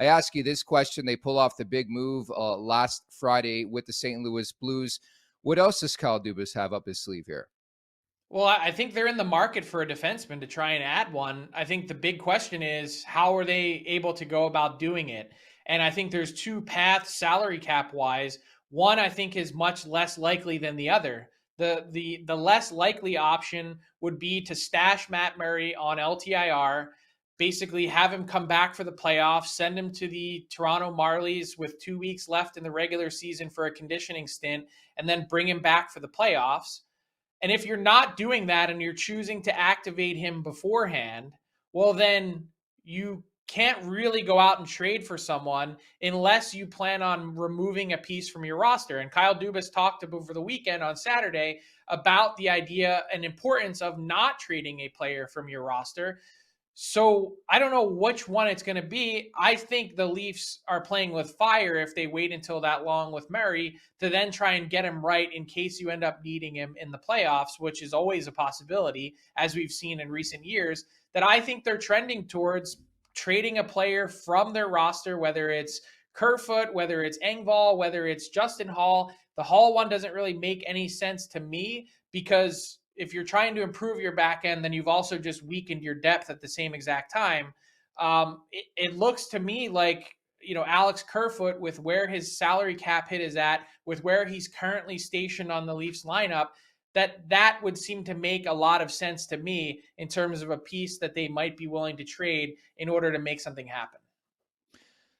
I ask you this question. They pull off the big move last Friday with the St. Louis Blues. What else does Kyle Dubas have up his sleeve here? Well, I think they're in the market for a defenseman to try and add one. I think the big question is, how are they able to go about doing it? And I think there's two paths salary cap wise. One I think is much less likely than the other. The less likely option would be to stash Matt Murray on LTIR, basically have him come back for the playoffs, send him to the Toronto Marlies with 2 weeks left in the regular season for a conditioning stint, and then bring him back for the playoffs. And if you're not doing that and you're choosing to activate him beforehand, well, then you can't really go out and trade for someone unless you plan on removing a piece from your roster. And Kyle Dubas talked over the weekend on Saturday about the idea and importance of not trading a player from your roster. So I don't know which one it's going to be. I think the Leafs are playing with fire if they wait until that long with Murray to then try and get him right in case you end up needing him in the playoffs, which is always a possibility, as we've seen in recent years. That I think they're trending towards trading a player from their roster, whether it's Kerfoot, whether it's Engvall, whether it's Justin Hall. The Hall one doesn't really make any sense to me because if you're trying to improve your back end, then you've also just weakened your depth at the same exact time. It looks to me like, Alex Kerfoot, with where his salary cap hit is at, with where he's currently stationed on the Leafs lineup, that would seem to make a lot of sense to me in terms of a piece that they might be willing to trade in order to make something happen.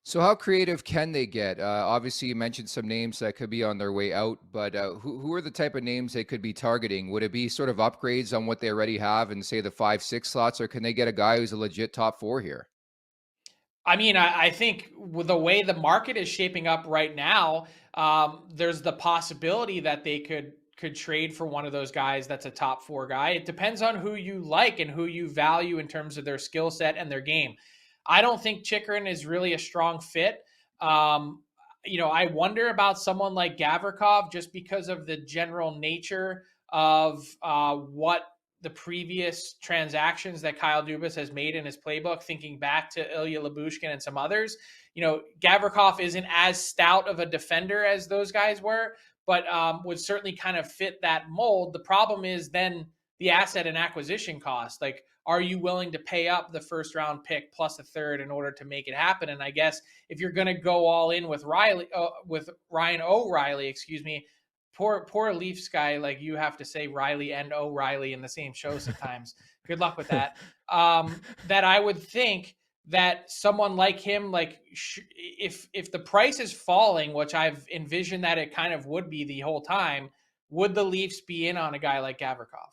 So how creative can they get? Obviously, you mentioned some names that could be on their way out, but who are the type of names they could be targeting? Would it be sort of upgrades on what they already have and say the 5-6 slots, or can they get a guy who's a legit top four here? I mean, I think with the way the market is shaping up right now, there's the possibility that they could trade for one of those guys that's a top four guy. It depends on who you like and who you value in terms of their skill set and their game. I don't think Chikrin is really a strong fit. I wonder about someone like Gavrikov just because of the general nature of what the previous transactions that Kyle Dubas has made in his playbook, thinking back to Ilya Lyubushkin and some others. Gavrikov isn't as stout of a defender as those guys were, but would certainly kind of fit that mold. The problem is then the asset and acquisition cost. Like, are you willing to pay up the first round pick plus a third in order to make it happen? And I guess if you're going to go all in with Ryan O'Reilly, poor Leafs guy, like you have to say Riley and O'Reilly in the same show sometimes. Good luck with that. That I would think that someone like him, if the price is falling, which I've envisioned that it kind of would be the whole time, would the Leafs be in on a guy like Gavrikov?